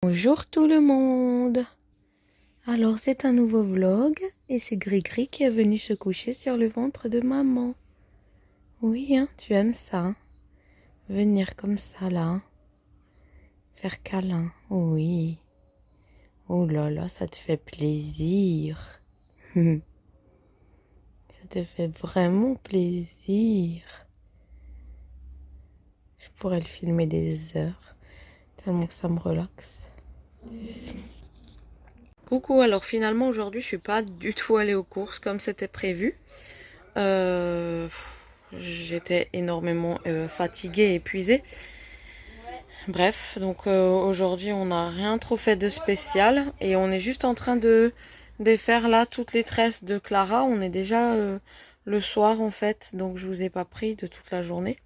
Bonjour tout le monde. Alors c'est un nouveau vlog et c'est Gris-Gris qui est venu se coucher sur le ventre de maman. Oui, hein, tu aimes ça, hein? Venir comme ça là, hein? Faire câlin, oui. Oh là là, ça te fait plaisir. Ça te fait vraiment plaisir. Je pourrais le filmer des heures, tellement que ça me relaxe. Coucou, alors finalement aujourd'hui je suis pas du tout allée aux courses comme c'était prévu. J'étais énormément fatiguée et épuisée. Bref, donc aujourd'hui on n'a rien trop fait de spécial et on est juste en train de défaire là toutes les tresses de Clara. On est déjà le soir en fait, donc je vous ai pas pris de toute la journée.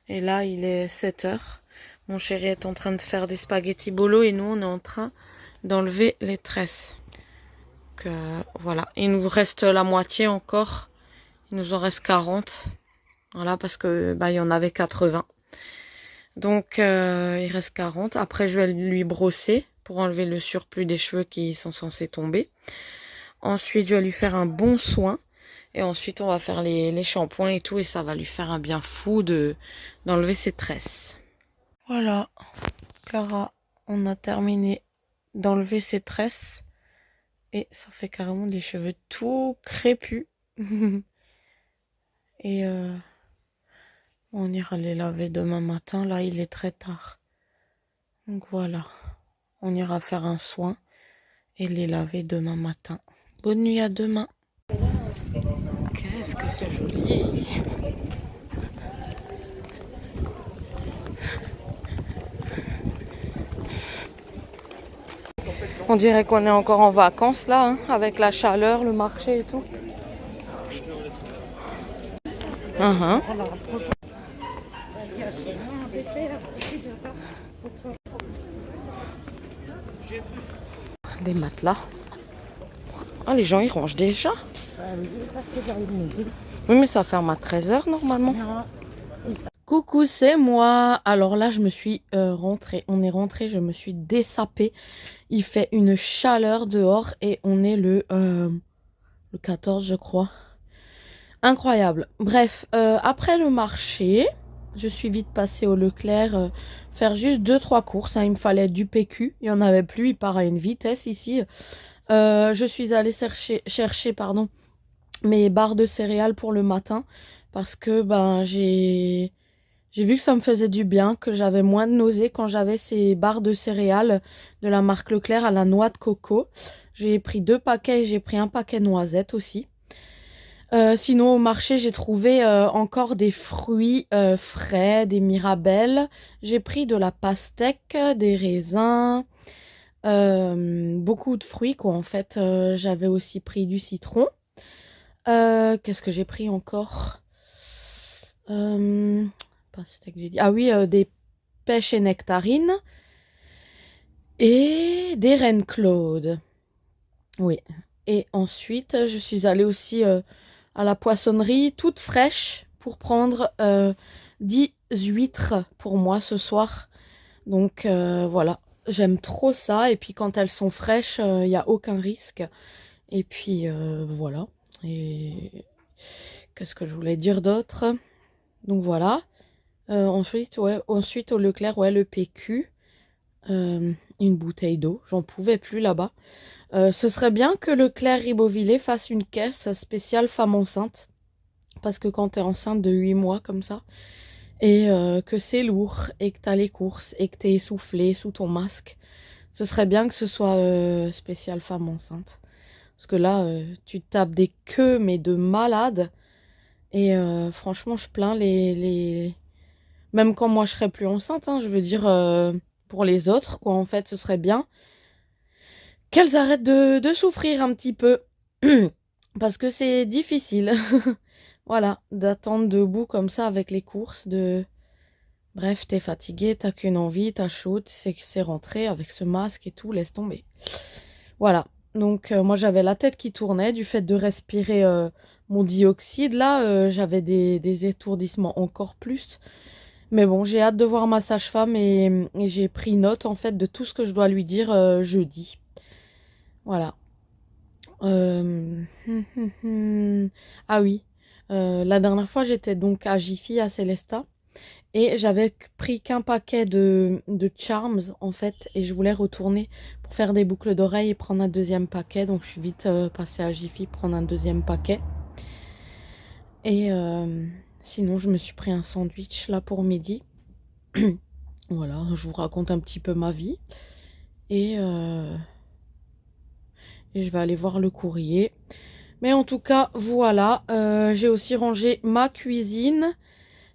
Et là il est 7 heures. Mon chéri est en train de faire des spaghettis bolo et nous on est en train d'enlever les tresses. Donc voilà, il nous reste la moitié encore. Il nous en reste 40. Voilà, parce que il y en avait 80. Donc il reste 40. Après je vais lui brosser pour enlever le surplus des cheveux qui sont censés tomber. Ensuite je vais lui faire un bon soin. Et ensuite on va faire les shampoings et tout. Et ça va lui faire un bien fou d'enlever ses tresses. Voilà, Clara, on a terminé d'enlever ses tresses. Et ça fait carrément des cheveux tout crépus. Et on ira les laver demain matin. Là, il est très tard. Donc voilà. On ira faire un soin et les laver demain matin. Bonne nuit, à demain. Qu'est-ce que c'est joli. On dirait qu'on est encore en vacances là, hein, avec la chaleur, le marché et tout. Des matelas. Ah, les gens ils rangent déjà. Oui, mais ça ferme à 13 h normalement. Coucou, c'est moi. Alors là, je me suis rentrée. On est rentré, je me suis dessapée. Il fait une chaleur dehors et on est le 14, je crois. Incroyable. Bref, après le marché, je suis vite passée au Leclerc faire juste 2-3 courses. Hein. Il me fallait du PQ. Il n'y en avait plus. Il part à une vitesse ici. Je suis allée chercher mes barres de céréales pour le matin. Parce que j'ai vu que ça me faisait du bien, que j'avais moins de nausées quand j'avais ces barres de céréales de la marque Leclerc à la noix de coco. J'ai pris 2 paquets et j'ai pris un paquet noisettes aussi. Sinon, au marché, j'ai trouvé encore des fruits frais, des mirabelles. J'ai pris de la pastèque, des raisins, beaucoup de fruits, quoi. En fait, j'avais aussi pris du citron. Qu'est-ce que j'ai pris encore? Pastèque, j'ai dit. Ah oui, des pêches et nectarines. Et des reines Claude. Oui. Et ensuite, je suis allée aussi à la poissonnerie toute fraîche pour prendre 10 huîtres pour moi ce soir. Donc voilà, j'aime trop ça. Et puis quand elles sont fraîches, il n'y a aucun risque. Et puis voilà. Et qu'est-ce que je voulais dire d'autre? Donc voilà. Ensuite au Leclerc, ouais, le PQ. Une bouteille d'eau. J'en pouvais plus là-bas. Ce serait bien que Leclerc Ribeauvillé fasse une caisse spéciale femme enceinte. Parce que quand t'es enceinte de 8 mois comme ça, et que c'est lourd, et que t'as les courses, et que t'es essoufflé sous ton masque, ce serait bien que ce soit spécial femme enceinte. Parce que là, tu tapes des queues, mais de malade. Et franchement, je plains les... Même quand moi je serais plus enceinte, hein, je veux dire, pour les autres, quoi, en fait, ce serait bien qu'elles arrêtent de souffrir un petit peu. Parce que c'est difficile. Voilà, d'attendre debout comme ça avec les courses, Bref, t'es fatigué, t'as qu'une envie, t'as chaud, c'est rentré avec ce masque et tout, laisse tomber. Voilà, donc moi j'avais la tête qui tournait du fait de respirer mon dioxyde. Là, j'avais des étourdissements encore plus. Mais bon, j'ai hâte de voir ma sage-femme et j'ai pris note en fait de tout ce que je dois lui dire jeudi. Voilà. Euh, Ah oui, la dernière fois j'étais donc à Jiffy à Célestat et j'avais pris qu'un paquet de Charms en fait et je voulais retourner pour faire des boucles d'oreilles et prendre un deuxième paquet. Donc je suis vite passée à Jiffy prendre un deuxième paquet. Et sinon je me suis pris un sandwich là pour midi. Voilà, je vous raconte un petit peu ma vie. Et je vais aller voir le courrier. Mais en tout cas, voilà. J'ai aussi rangé ma cuisine.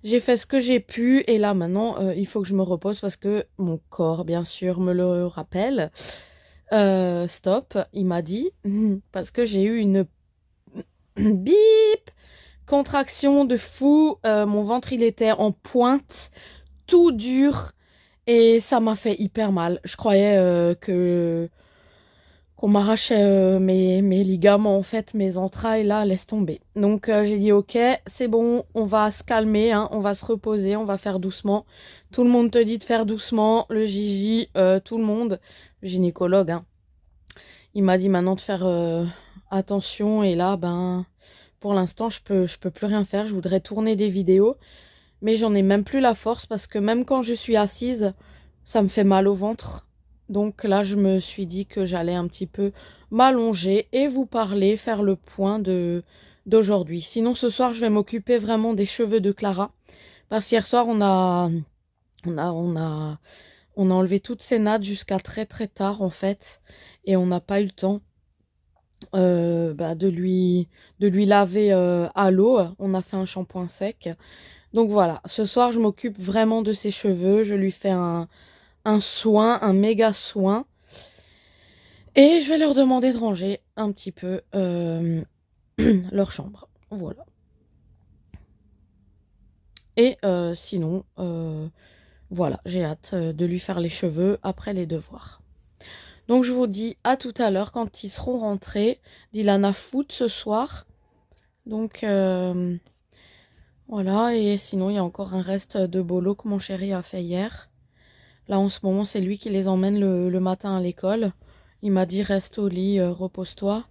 J'ai fait ce que j'ai pu. Et là, maintenant, il faut que je me repose parce que mon corps, bien sûr, me le rappelle. Stop, il m'a dit. Parce que j'ai eu une bip contraction de fou. Mon ventre, il était en pointe, tout dur. Et ça m'a fait hyper mal. Je croyais que qu'on m'arrachait mes ligaments, en fait, mes entrailles, là, laisse tomber. Donc j'ai dit, ok, c'est bon, on va se calmer, hein, on va se reposer, on va faire doucement. Tout le monde te dit de faire doucement, le Gigi, tout le monde, le gynécologue, hein, il m'a dit maintenant de faire attention. Et là, ben, pour l'instant, je peux plus rien faire. Je voudrais tourner des vidéos, mais j'en ai même plus la force parce que même quand je suis assise, ça me fait mal au ventre. Donc là, je me suis dit que j'allais un petit peu m'allonger et vous parler, faire le point d'aujourd'hui. Sinon, ce soir, je vais m'occuper vraiment des cheveux de Clara. Parce qu'hier soir, on a, on a, on a enlevé toutes ses nattes jusqu'à très très tard, en fait. Et on n'a pas eu le temps de lui laver à l'eau. On a fait un shampoing sec. Donc voilà, ce soir, je m'occupe vraiment de ses cheveux. Je lui fais un soin, un méga soin. Et je vais leur demander de ranger un petit peu leur chambre. Voilà. Et sinon, voilà, j'ai hâte de lui faire les cheveux après les devoirs. Donc je vous dis à tout à l'heure quand ils seront rentrés. Dylan a foot ce soir. Donc voilà, et sinon il y a encore un reste de bolo que mon chéri a fait hier. Là en ce moment c'est lui qui les emmène le matin à l'école. Il m'a dit reste au lit, repose-toi.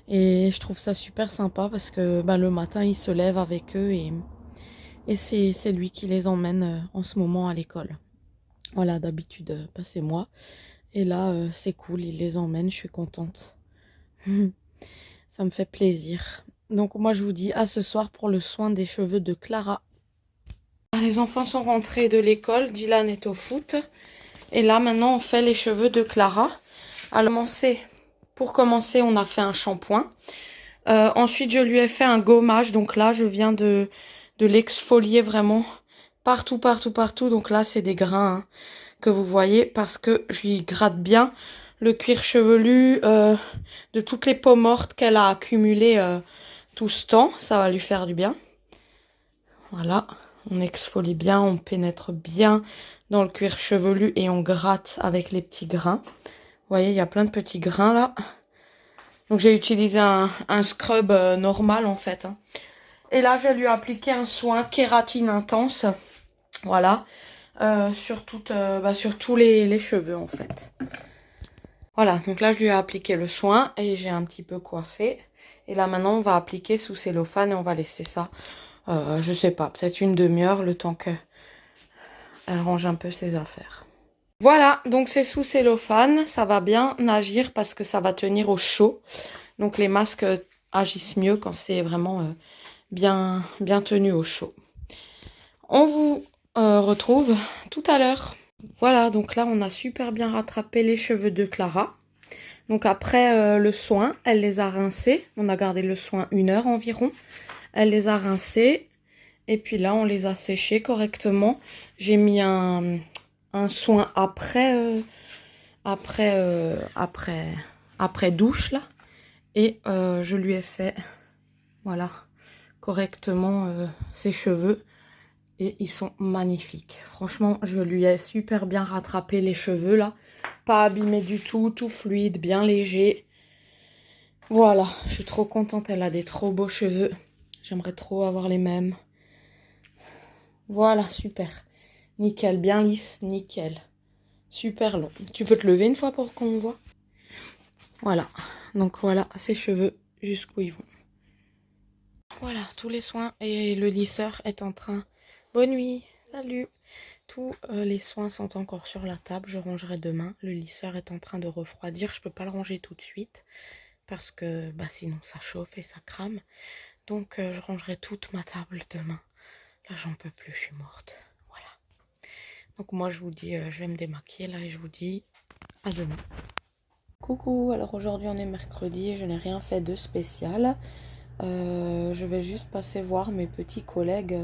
Et je trouve ça super sympa parce que bah, le matin il se lève avec eux et c'est lui qui les emmène en ce moment à l'école. Voilà, d'habitude bah, c'est moi. Et là c'est cool, il les emmène, je suis contente. Ça me fait plaisir. Donc moi je vous dis à ce soir pour le soin des cheveux de Clara. Les enfants sont rentrés de l'école, Dylan est au foot. Et là maintenant on fait les cheveux de Clara. Alors pour commencer on a fait un shampoing. Ensuite je lui ai fait un gommage. Donc là je viens de l'exfolier vraiment partout, partout, partout. Donc là c'est des grains hein, que vous voyez parce que je lui gratte bien le cuir chevelu de toutes les peaux mortes qu'elle a accumulées tout ce temps. Ça va lui faire du bien. Voilà, on exfolie bien, on pénètre bien dans le cuir chevelu et on gratte avec les petits grains. Vous voyez, il y a plein de petits grains là. Donc j'ai utilisé un scrub normal en fait. Hein. Et là, je lui ai appliqué un soin kératine intense. Voilà, sur tous les cheveux en fait. Voilà, donc là je lui ai appliqué le soin et j'ai un petit peu coiffé. Et là maintenant on va appliquer sous cellophane et on va laisser ça, je sais pas, peut-être une demi-heure le temps qu'elle range un peu ses affaires. Voilà, donc c'est sous cellophane, ça va bien agir parce que ça va tenir au chaud. Donc les masques agissent mieux quand c'est vraiment bien tenu au chaud. On vous retrouve tout à l'heure. Voilà, donc là on a super bien rattrapé les cheveux de Clara. Donc après le soin, elle les a rincés. On a gardé le soin 1 heure environ. Elle les a rincés. Et puis là, on les a séchés correctement. J'ai mis un soin après douche là. Et je lui ai fait, voilà, correctement ses cheveux. Et ils sont magnifiques. Franchement, je lui ai super bien rattrapé les cheveux là. Pas abîmé du tout, tout fluide, bien léger. Voilà, je suis trop contente. Elle a des trop beaux cheveux. J'aimerais trop avoir les mêmes. Voilà, super. Nickel, bien lisse, nickel. Super long. Tu peux te lever une fois pour qu'on voit? Voilà. Donc voilà ses cheveux jusqu'où ils vont. Voilà, tous les soins et le lisseur est en train. Bonne nuit, salut. Tous les soins sont encore sur la table, je rangerai demain. Le lisseur est en train de refroidir, je peux pas le ranger tout de suite parce que sinon ça chauffe et ça crame. Donc je rangerai toute ma table demain. Là j'en peux plus, je suis morte. Voilà. Donc moi je vous dis, je vais me démaquiller là et je vous dis à demain. Coucou, alors aujourd'hui on est mercredi et je n'ai rien fait de spécial. Je vais juste passer voir mes petits collègues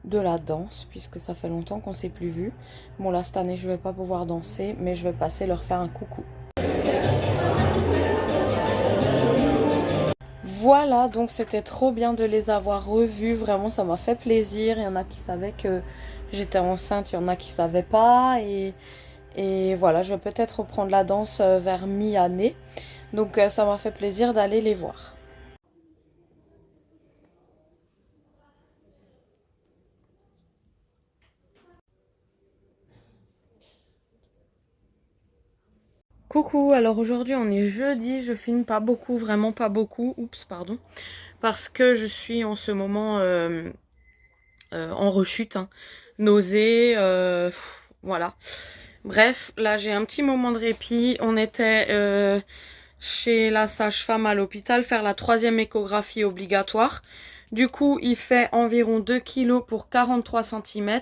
de la danse puisque ça fait longtemps qu'on s'est plus vu. Bon là cette année je vais pas pouvoir danser mais je vais passer leur faire un coucou. Voilà, donc c'était trop bien de les avoir revus, vraiment ça m'a fait plaisir. Il y en a qui savaient que j'étais enceinte, il y en a qui savaient pas et voilà, je vais peut-être reprendre la danse vers mi-année. Donc ça m'a fait plaisir d'aller les voir. Coucou, alors aujourd'hui on est jeudi, je filme pas beaucoup, vraiment pas beaucoup, oups pardon, parce que je suis en ce moment en rechute, hein. Nausée, voilà. Bref, là j'ai un petit moment de répit, on était chez la sage-femme à l'hôpital faire la 3e échographie obligatoire. Du coup il fait environ 2 kg pour 43 cm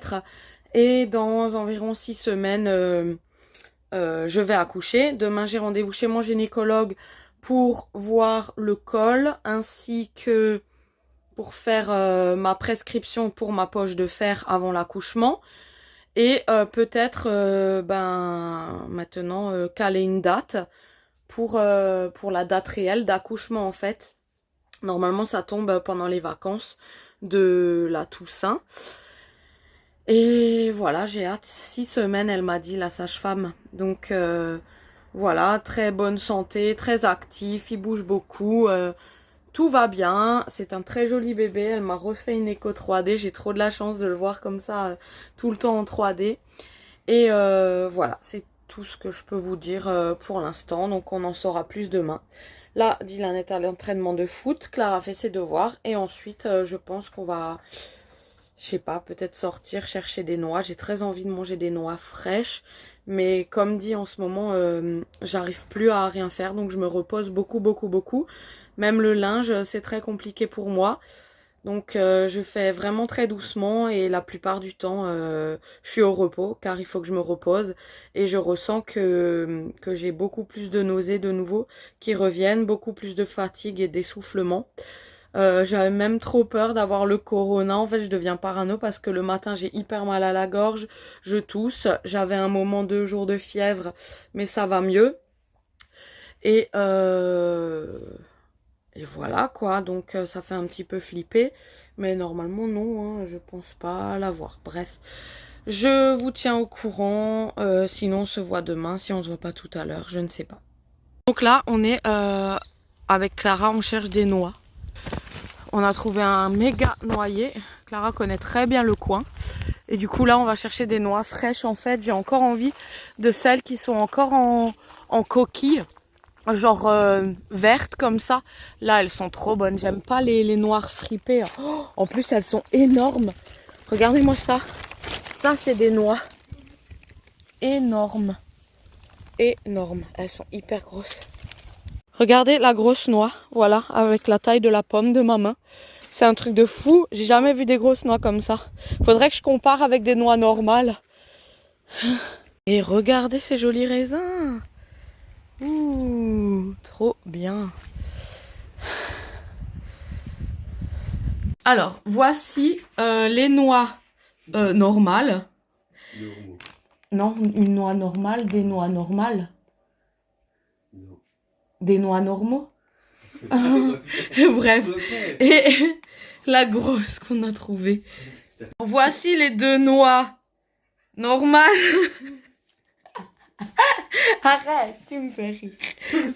et dans environ 6 semaines... je vais accoucher. Demain, j'ai rendez-vous chez mon gynécologue pour voir le col ainsi que pour faire ma prescription pour ma poche de fer avant l'accouchement. Et peut-être maintenant caler une date pour la date réelle d'accouchement en fait. Normalement, ça tombe pendant les vacances de la Toussaint. Et voilà, j'ai hâte. 6 semaines, elle m'a dit, la sage-femme. Donc voilà, très bonne santé, très actif, il bouge beaucoup. Tout va bien. C'est un très joli bébé. Elle m'a refait une écho 3D. J'ai trop de la chance de le voir comme ça tout le temps en 3D. Et voilà, c'est tout ce que je peux vous dire pour l'instant. Donc on en saura plus demain. Là, Dylan est à l'entraînement de foot. Clara fait ses devoirs. Et ensuite, je pense qu'on va... Je sais pas, peut-être sortir, chercher des noix. J'ai très envie de manger des noix fraîches. Mais comme dit en ce moment, j'arrive plus à rien faire. Donc je me repose beaucoup, beaucoup, beaucoup. Même le linge, c'est très compliqué pour moi. Donc je fais vraiment très doucement. Et la plupart du temps, je suis au repos. Car il faut que je me repose. Et je ressens que j'ai beaucoup plus de nausées de nouveau qui reviennent. Beaucoup plus de fatigue et d'essoufflement. J'avais même trop peur d'avoir le corona. En fait, je deviens parano parce que le matin, j'ai hyper mal à la gorge. Je tousse. J'avais un moment 2 jours de fièvre, mais ça va mieux. Et voilà quoi. Donc, ça fait un petit peu flipper. Mais normalement, non. Hein, je pense pas l'avoir. Bref. Je vous tiens au courant. Sinon, on se voit demain. Si on se voit pas tout à l'heure, je ne sais pas. Donc là, on est avec Clara. On cherche des noix. On a trouvé un méga noyer. Clara connaît très bien le coin. Et du coup là on va chercher des noix fraîches en fait. J'ai encore envie de celles qui sont encore en coquille. Genre vertes comme ça. Là elles sont trop bonnes. J'aime pas les noires fripées. Oh, en plus elles sont énormes. Regardez-moi ça. Ça c'est des noix. Énormes. Énormes. Elles sont hyper grosses. Regardez la grosse noix, voilà, avec la taille de la pomme de ma main. C'est un truc de fou, j'ai jamais vu des grosses noix comme ça. Faudrait que je compare avec des noix normales. Et regardez ces jolis raisins. Ouh, trop bien. Alors, voici les noix normales. Non, une noix normale, des noix normales. Des noix normaux. Bref. Et la grosse qu'on a trouvée. Voici les 2 noix normales. Arrête, tu me fais rire.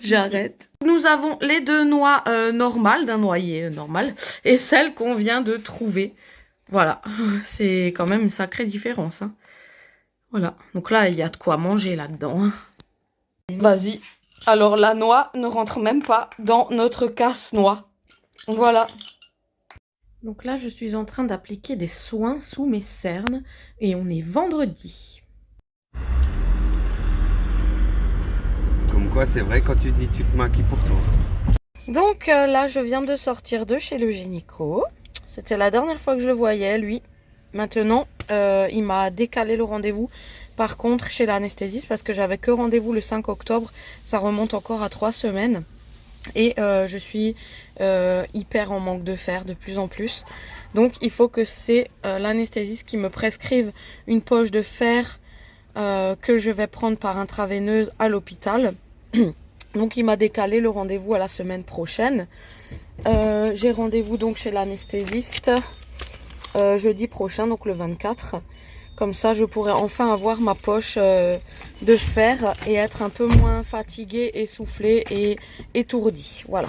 J'arrête. Nous avons les 2 noix normales, d'un noyer normal, et celle qu'on vient de trouver. Voilà, c'est quand même une sacrée différence. Hein. Voilà, donc là, il y a de quoi manger là-dedans. Hein. Vas-y. Alors, la noix ne rentre même pas dans notre casse-noix. Voilà. Donc là, je suis en train d'appliquer des soins sous mes cernes et on est vendredi. Comme quoi, c'est vrai, quand tu dis tu te maquilles pour toi. Donc là, je viens de sortir de chez le gynéco. C'était la dernière fois que je le voyais, lui. Maintenant, il m'a décalé le rendez-vous. Par contre, chez l'anesthésiste, parce que j'avais que rendez-vous le 5 octobre, ça remonte encore à 3 semaines. Et je suis hyper en manque de fer de plus en plus. Donc il faut que c'est l'anesthésiste qui me prescrive une poche de fer que je vais prendre par intraveineuse à l'hôpital. Donc il m'a décalé le rendez-vous à la semaine prochaine. J'ai rendez-vous donc chez l'anesthésiste jeudi prochain, donc le 24. Comme ça, je pourrai enfin avoir ma poche de fer et être un peu moins fatiguée, essoufflée et étourdie. Voilà.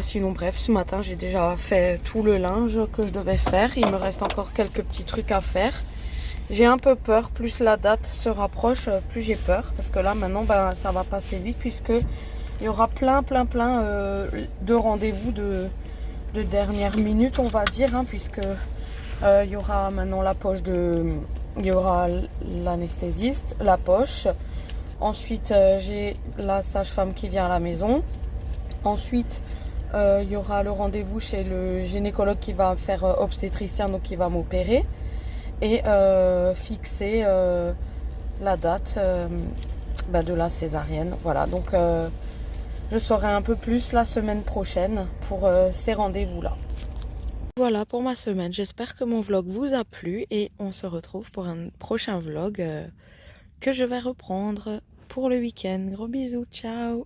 Sinon, bref, ce matin, j'ai déjà fait tout le linge que je devais faire. Il me reste encore quelques petits trucs à faire. J'ai un peu peur. Plus la date se rapproche, plus j'ai peur. Parce que là, maintenant, ben, ça va passer vite puisque il y aura plein de rendez-vous de dernière minute, on va dire, hein, puisque il y aura maintenant la poche il y aura l'anesthésiste, la poche. Ensuite, j'ai la sage-femme qui vient à la maison. Ensuite, il y aura le rendez-vous chez le gynécologue qui va faire obstétricien, donc qui va m'opérer. Et fixer la date de la césarienne. Voilà, donc je saurai un peu plus la semaine prochaine pour ces rendez-vous-là. Voilà pour ma semaine. J'espère que mon vlog vous a plu et on se retrouve pour un prochain vlog que je vais reprendre pour le week-end. Gros bisous, ciao!